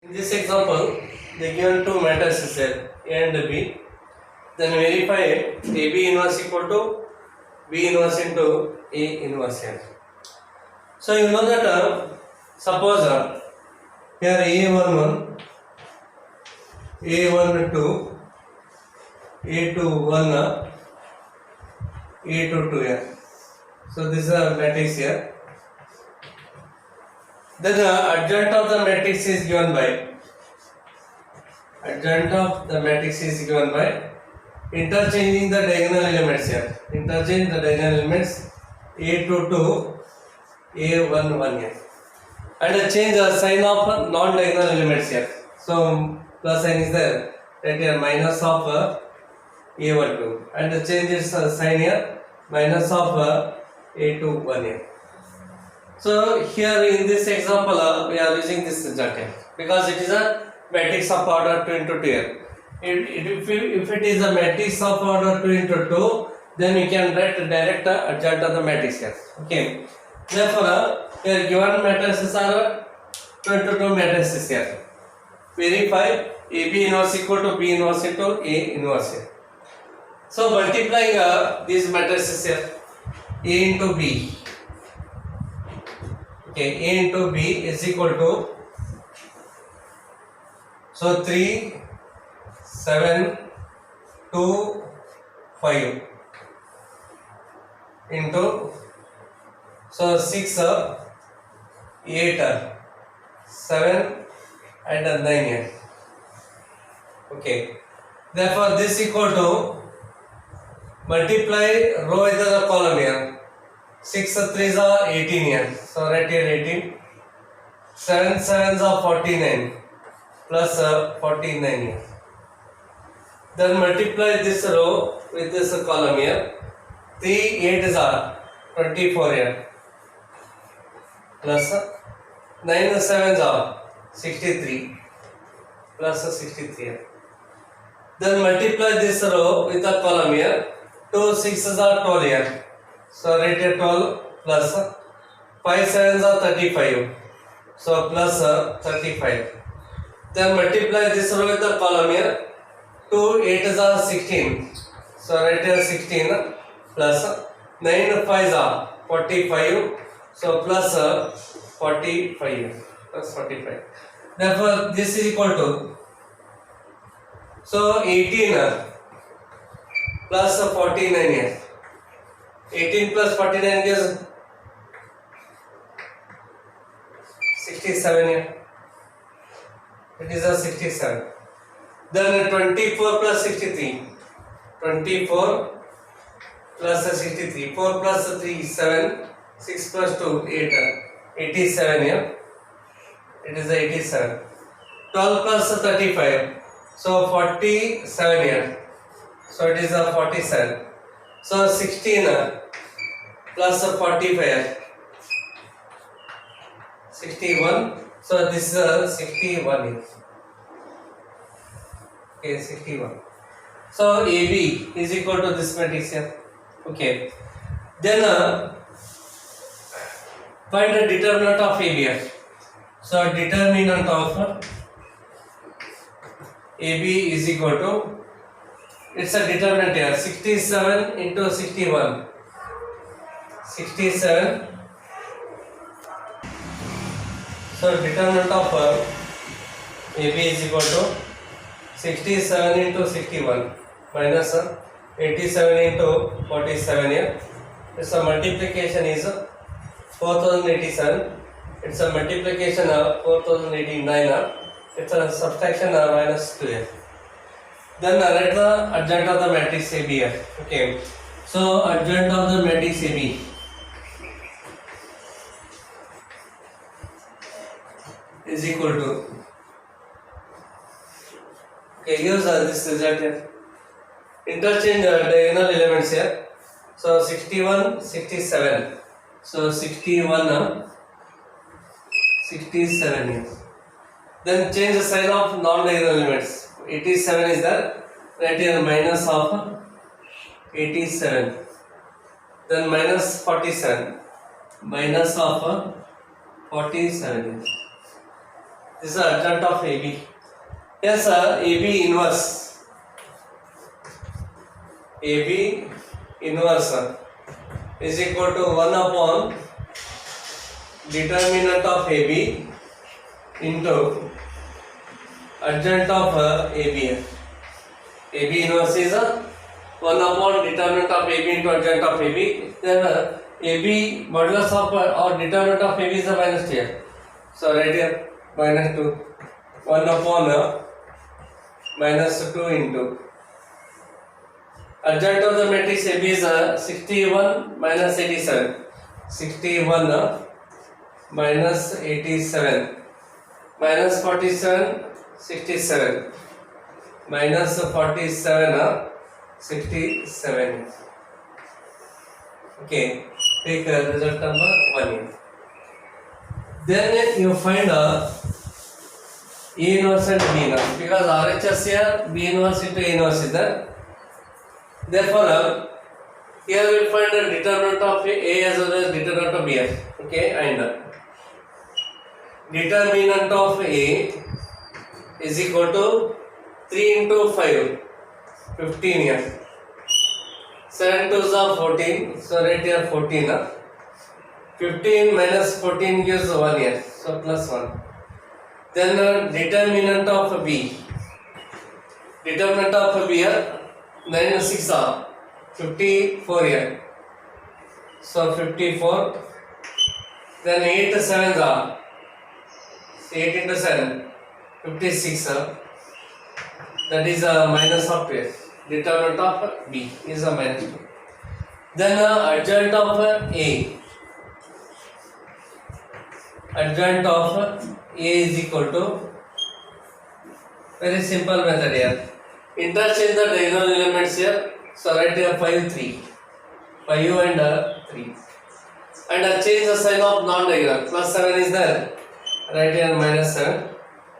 In this example, they given two matrices here, A and B. Then verify AB inverse equal to B inverse into A inverse here. So you know that suppose here A11, A12, A21, A22 here. So this is a matrix here. Then the adjoint of the matrix is given by interchanging the diagonal elements here. Interchange the diagonal elements A22, A11 here. And change the sign of non-diagonal elements here. So plus sign is there. Right here minus of A12. And change its sign here minus of A21 here. So here in this example we are using this result here because it is a matrix of order 2 into 2 here. If it is a matrix of order 2 into 2, then we can write direct adjoint of the matrix here. Okay. Therefore here given matrices are 2 into 2 matrices here. Verify AB inverse equal to B inverse into A inverse here. So multiplying these matrices here, A into B. Okay, A into B is equal to, so 3, 7, 2, 5 into, so 6, 8, 7 and 9 here. Okay, therefore this equal to multiply row with the column here. 6 3s are 18 here, so write here 18. 7 7s are 49 plus 49 here. Then multiply this row with this column here. 3 8s are 24 here plus 9 7s are 63 plus 63 here. Then multiply this row with the column here. 2 6s are 12 here. So write here 12 plus 5 7s are 35. So plus 35. Then multiply this row with the column here. 2 8s are 16. So write here 16 plus 9 5s are 45. So plus 45 plus 45. Therefore this is equal to, so 18 plus 49 here. 18 plus 49 gives 67 here. It is a 67. Then 24 plus 63. 24 plus 63. 4 plus 3 7. 6 plus 2 8. 87 here. It is 87. 12 plus 35. So 47 here. So it is a 47. So 16 plus 45, 61. So this is 61 here. Okay, 61. So AB is equal to this matrix here. Okay. Then find the determinant of AB here. So determinant of AB is equal to, it's a determinant here, 67 into 61. 67. So determinant of AB is equal to 67 into 61 minus 87 into 47 here. It's a multiplication is 4087. It's a multiplication of 4089. It's a subtraction of minus 2 here. Then write the adjoint of the matrix AB here. Okay. So adjoint of the matrix AB is equal to, okay, use this result here. Interchange diagonal elements here. So 61, 67. So 61, 67 here. Then change the sign of non-diagonal elements. 87 is there. Write here minus of 87. Then minus 47. Minus of 47. This is the adjoint of AB. Yes, sir, AB inverse. AB inverse is equal to 1 upon determinant of AB into adjoint of AB. AB inverse is 1 upon determinant of AB into adjoint of AB. Then AB modulus of or determinant of AB is a minus here. So right here minus 2. 1 upon minus 2 into adjoint of the matrix AB is 61 minus 87. 61 minus 87 minus 47 67 minus 47 67. Okay, take result number 1 here. Then you find A inverse and B inverse, because RHS here B inverse into A inverse is there. Therefore here we will find the determinant of A as well as determinant of B. Okay, and determinant of A is equal to 3 into 5, 15 here. 7 2s are 14, so right here 14. 15 minus 14 gives 1 here, so plus 1. Then determinant of B. Determinant of B here, 9 6 are 54 here, so 54. Then 8 7s are 8 into 7, 56. That is a minus of 12. Determinant of B is a minus 2. Then adjoint of A. Adjoint of A is equal to, very simple method here. Interchange the diagonal elements here. So write here 5 3. 5 and 3. And change the sign of non-diagonal. Plus 7 is there. Write here minus 7.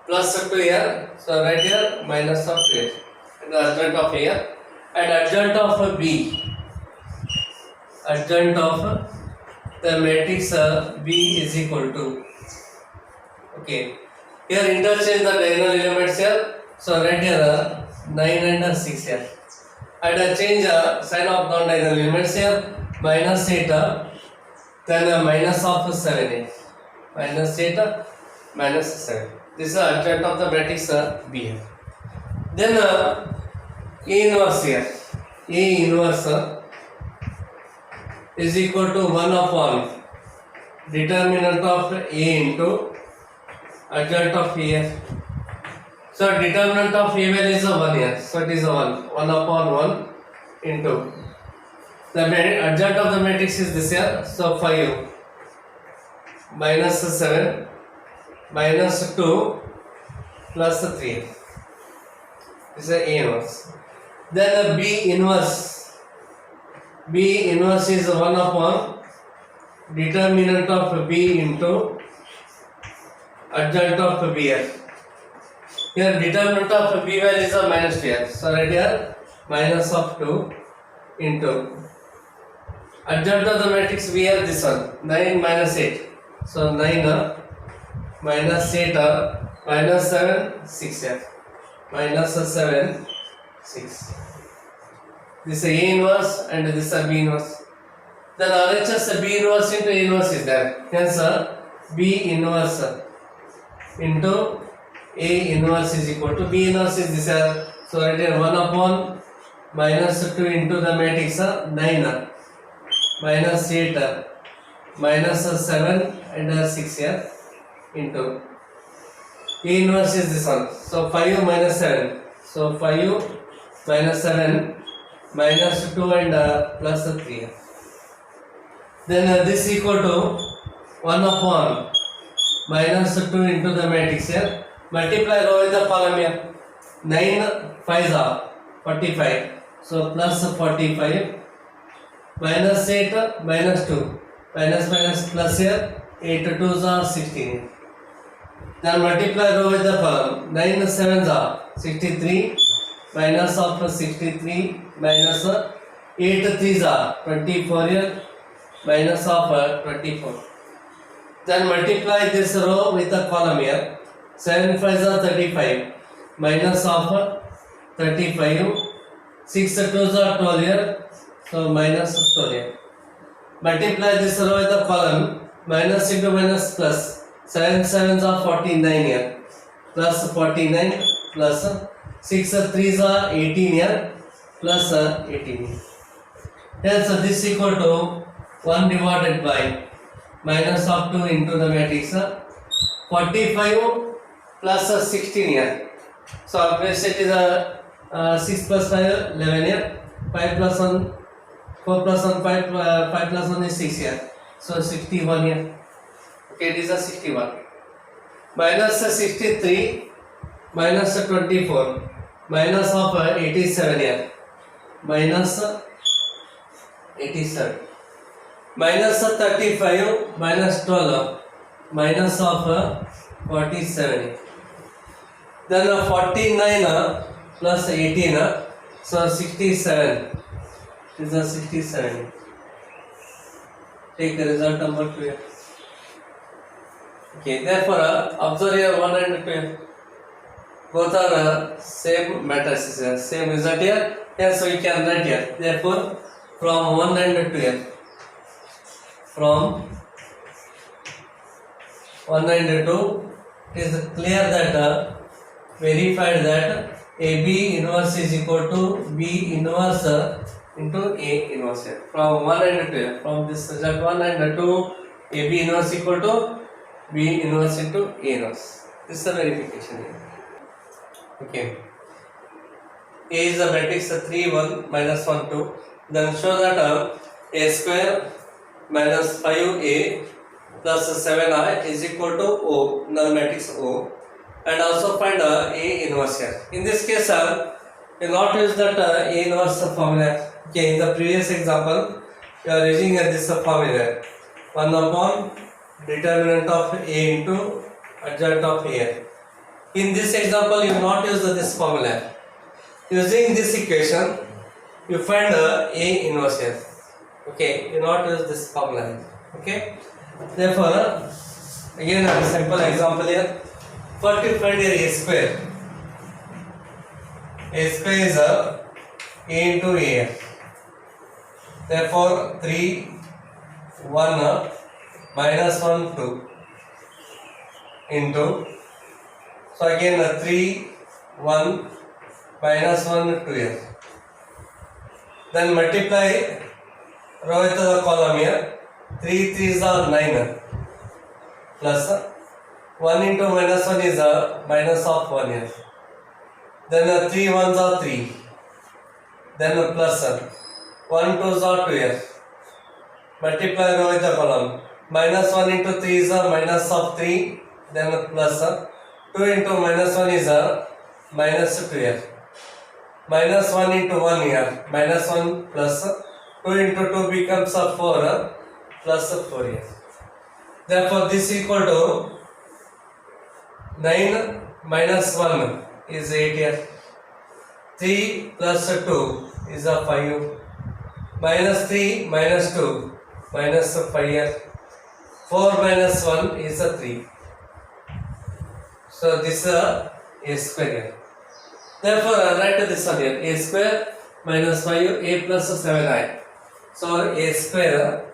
Plus 2 here. So write here minus of 12. And the adjoint of A here. And adjoint of B. Adjoint of the matrix B is equal to. Okay. Here interchange the diagonal elements here. So write here 9 and 6 here. And change sign of non-diagonal elements here. Minus 8. Then minus of 7 here. Minus 8 minus 7. This is the adjoint of the matrix B here. Then A inverse here. A inverse is equal to 1 upon determinant of A into adjoint of A here. So determinant of A value is 1 here. So it is 1. 1 upon 1 into the adjoint of the matrix is this here. So 5 minus 7 minus 2 plus 3. This is A inverse. Then B inverse. B inverse is 1 upon determinant of B into adjoint of B here. Here determinant of B value is a minus here. So right here minus of 2 into adjoint of the matrix B here, this one 9 minus 8. So 9 minus 8 minus 7 6 here. Minus 7 6. This is A inverse and this is B inverse. Then RHS B inverse into A inverse is there. Hence B inverse into A inverse is equal to B inverse is this here. So right here 1 upon minus 2 into the matrix 9 minus 8 minus 7 and 6 here into A inverse is this one. So 5 minus 7. So 5 minus 7 minus 2 and plus 3. Then this equal to 1 upon minus 2 into the matrix here. Multiply row with the column here. 9 5s are 45. So plus 45 minus 8 minus 2 minus minus plus here 8 2s are 16. Then multiply row with the column. 9 7s are 63 minus of 63 minus 8 3s are 24 here minus of 24. Then multiply this row with the column here. 7 5s are 35 minus of 35, 6 2s are 12 here, so minus 12 here. Multiply this row with the column, minus into minus plus, 7 7s are 49 here, plus 49 plus 6 3s are 18 here, plus 18 here. Hence this equal to 1 divided by minus of 2 into the matrix 45 plus 16 here. So obviously it is 6 plus 5 11 here, 5 plus 1 4 plus 1 5, 5 plus 1 is 6 here, so 61 here. Okay, it is a 61 minus 63 minus 24 minus of 87 here, minus 87 minus 35 minus 12 minus of 47, then 49 plus 18, so 67 is a 67. Take the result number 2 here. Okay, therefore observe here 1 and 2 here. Both are same matrices here, same result here. Yes, so we can write here. Therefore from 1 and 2 here, from 1 and 2, it is clear that verified that AB inverse is equal to B inverse into A inverse here. From 1 and 2 here, from this result 1 and 2, AB inverse equal to B inverse into A inverse. This is the verification here. Okay. A is the matrix 3 1 minus 1 2. Then show that A square minus 5A plus 7I is equal to O, null matrix O, and also find A inverse here. In this case, we will not use that A inverse formula. Okay, in the previous example, we are using this formula 1 upon determinant of A into adjoint of A. In this example, you will not use this formula. Using this equation, you find A inverse here. Okay, you not use this formula. Okay, therefore, again a simple example here. First, you find here A square. A square is A into A. Therefore, 3 1 minus 1 2 into, so again 3 1 minus 1 2 here. Then multiply row with the column here. 3 3s are 9 plus 1 into minus 1 is a minus of 1 here. Then 3 1s are 3. Then plus 1 2s are 2 here. Multiply row with the column. Minus 1 into 3 is a minus of 3. Then plus 2 into minus 1 is a minus 2 here. Minus 1 into 1 here. Minus 1 plus 2 into 2 becomes a 4 plus 4 here. Therefore, this equal to 9 minus 1 is 8 here. 3 plus 2 is a 5. Minus 3 minus 2 minus 5 here. 4 minus 1 is a 3. So this is A square here. Therefore, write this one here. A square minus 5 A plus 7I. So A square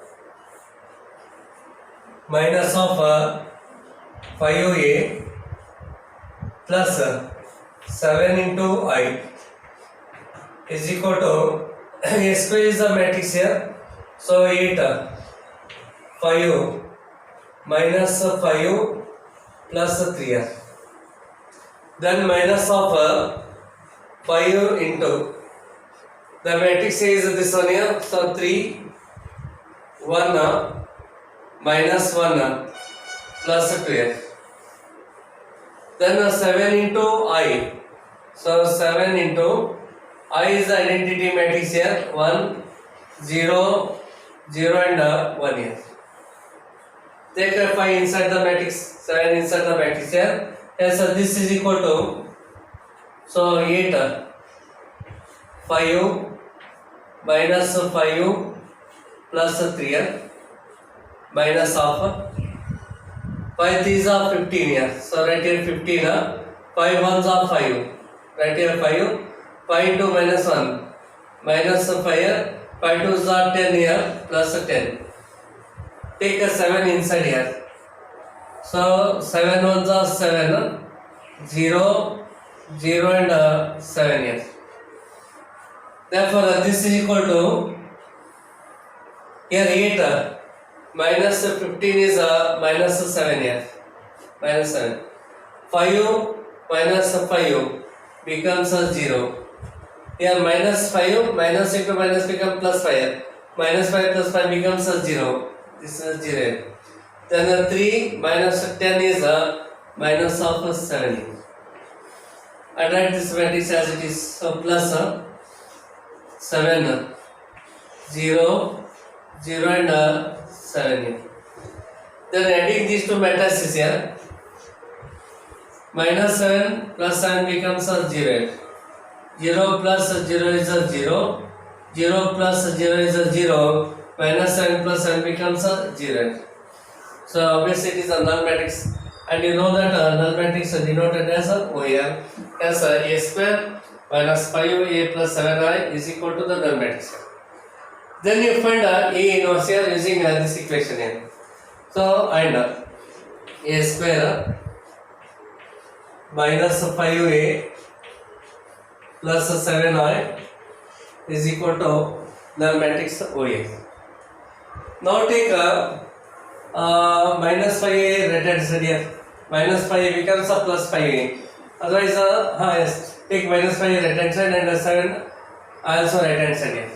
minus of 5A plus 7 into I is equal to A square is the matrix here. So 8 5 minus 5 plus 3 here. Then minus of 5 into the matrix is this one here. So 3 1 minus 1 plus 2 here. Then 7 into I. So 7 into I is the identity matrix here. 1 0 0 and 1 here. Take 5 inside the matrix, 7 inside the matrix here. Yes, so this is equal to, so 8 5 minus 5 plus 3 minus of 5 threes are 15 here. So write here 15. 5 ones are 5. Write here 5. 5 into minus 1. Minus 5 here. 5 twos are 10 here. Plus 10. Take a 7 inside here. So 7 ones are 7. 0, 0 and 7 here. Therefore this is equal to here 8 minus 15 is minus 7 here. Minus 7. 5 minus 5 becomes 0. Here minus 5 minus into minus become plus 5 here. Minus 5 plus 5 becomes 0. This is 0. Then 3 minus 10 is minus of 7. I write this matrix as it is. So plus 7, 0, 0 and 7. Then adding these two matrices here. Minus 7 plus 7 becomes 0. 0 plus 0 is 0. 0 plus 0 is 0. Minus 7 plus 7 becomes 0. So obviously it is a null matrix. And you know that null matrix is denoted as OR as A square minus 5A plus 7I is equal to the null matrix. Then you find A inverse here using this equation here. So and A square minus 5A plus 7I is equal to null matrix OA. Now take minus 5A right hand side here. Minus 5A becomes a plus 5A. Otherwise, yes, take minus 5A right hand side and 7 also right hand side here.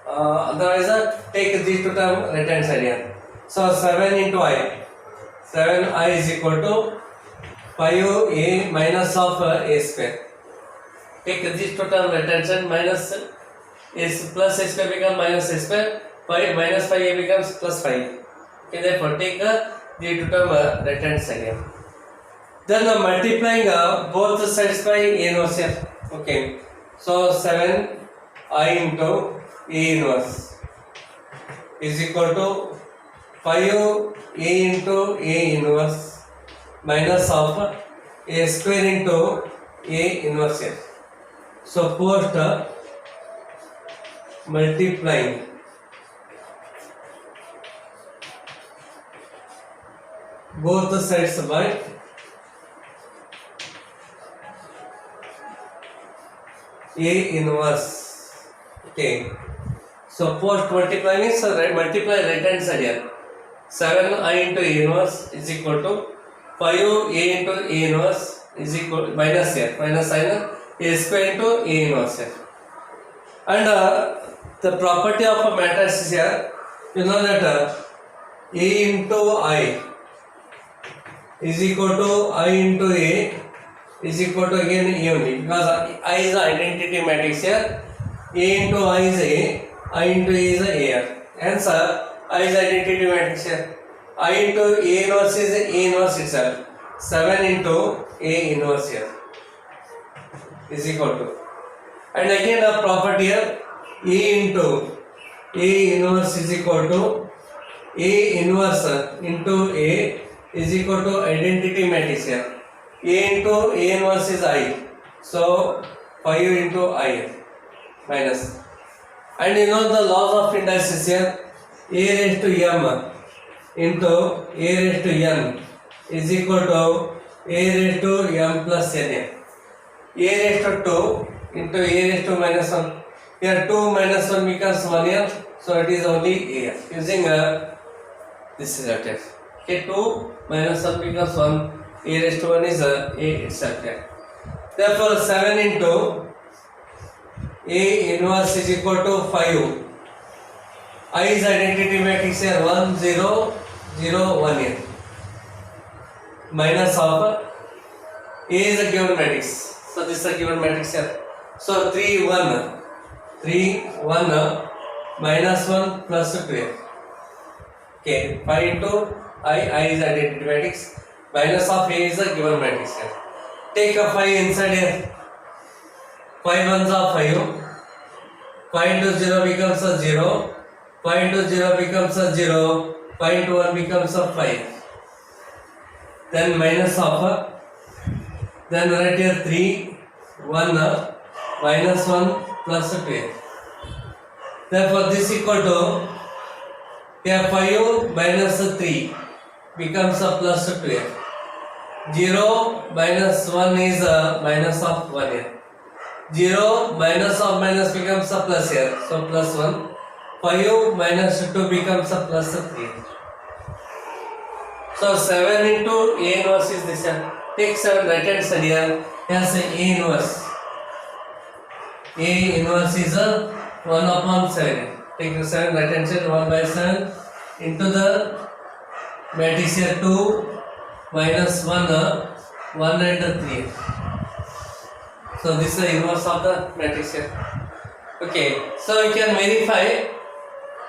Otherwise, take these two terms right hand side here. So 7 into I. 7I is equal to 5A minus of A square. Take these two terms right hand side minus is plus A square becomes minus A square. 5 minus 5A becomes plus 5. Okay, therefore take the two term right hand side here. Then multiplying both sides by A inverse here. Okay, so 7I into A inverse is equal to 5A into A inverse minus of A square into A inverse here. So post multiplying both sides by A inverse. Okay. So post multiply means multiply right hand side here. 7I into A inverse is equal to 5A into A inverse is equal to minus here. Minus sign A square into A inverse here. And the property of a matrix is here. You know that A into I is equal to I into A is equal to again A only, because I is the identity matrix here. A into I is A, I into A is A here. Hence I is identity matrix here. I into A inverse is A inverse itself. 7 into A inverse here is equal to, and again the property here A into A inverse is equal to A inverse into A is equal to identity matrix here. A into A inverse is I, so 5 into I minus, and you know the laws of indices here. A raised to m into A raised to n is equal to A raised to m plus n. A raised to 2 into A raised to minus 1. Here 2 minus 1 becomes 1 here, so it is only A using this is a test. Okay, 2 minus 1 becomes 1. A raised to 1 is A itself here. Therefore 7 into A inverse is equal to 5. I is identity matrix here 1 0 0 1 here. Minus of A is a given matrix. So this is a given matrix here. So 3 1 minus 1 plus 2. Okay, 5 into I is identity matrix. Minus of A is a given matrix here. Take a 5 inside here. 5 ones are 5. 5 into 0 becomes a 0. 5 into 0 becomes a 0. 5 into 1 becomes a 5. then minus of, then write here 3, 1, minus 1 plus 2. Therefore, this equal to here 5 minus 3 becomes a plus 2. 0 minus 1 is a minus of 1 here. 0 minus of minus becomes a plus here. So plus 1. 5 minus 2 becomes a plus 3. So 7 into A inverse is this here. Take 7 right hand side here. Here say A inverse. A inverse is a 1 upon 7. Take the 7 right hand side 1 by 7 into the matrix here 2 minus 1 1 and 3. So this is the inverse of the matrix here. Okay, so you can verify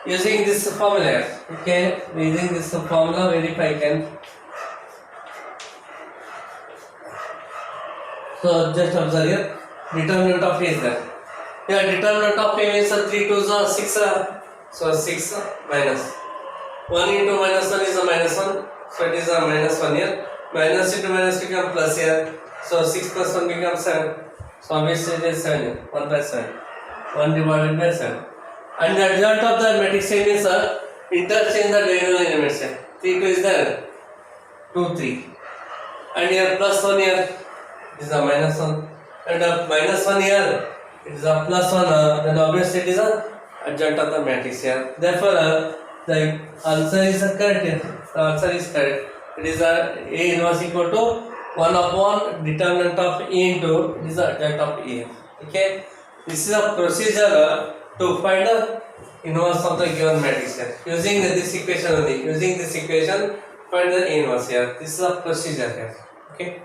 using this formula. Okay, using this formula verify can. So just observe here, determinant of A is there. Here determinant of A means 3 2s are 6. So 6 minus 1 into minus 1 is a minus 1. So it is a minus 1 here. Minus into minus become plus here. So 6 plus 1 becomes 7. So obviously it is 7 here. 1 by 7. 1 divided by 7. And the result of the matrix change is interchange the diagonal elements here. 3 2 is there. 2 3. And here plus 1 here. It is a minus 1. And minus 1 here. It is a plus 1. Then obviously it is a adjoint of the matrix here. Therefore the answer is correct here. The answer is correct. It is A inverse equal to 1 upon determinant of A into it is the adjoint of A. Okay. This is a procedure to find the inverse of the given matrix here. Using this equation only. Using this equation, find the A inverse here. This is a procedure here. Okay.